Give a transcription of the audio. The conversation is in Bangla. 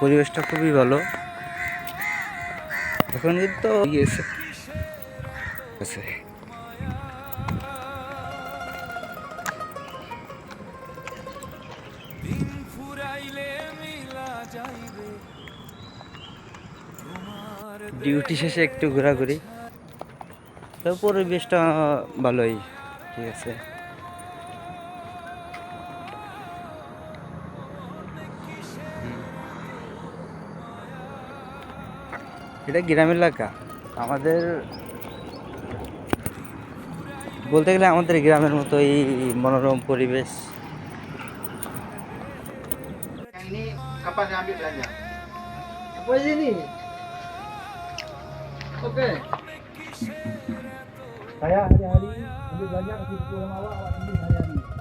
পরিবেশটা খুবই ভালো। এখন কিন্তু গিয়েছে ডিউটি শেষে একটু ঘোরাঘুরি, তো পরিবেশটা ভালোই। ঠিক আছে, এটা গ্রাম এলাকা আমাদের, বলতে গেলে আমাদের গ্রামের মতোই মনোরম পরিবেশ। Yang ini kapan saya ambil belanja? Apa ini? Oke. Saya hari-hari ambil belanja kasih buku sama awak ambil hari-hari.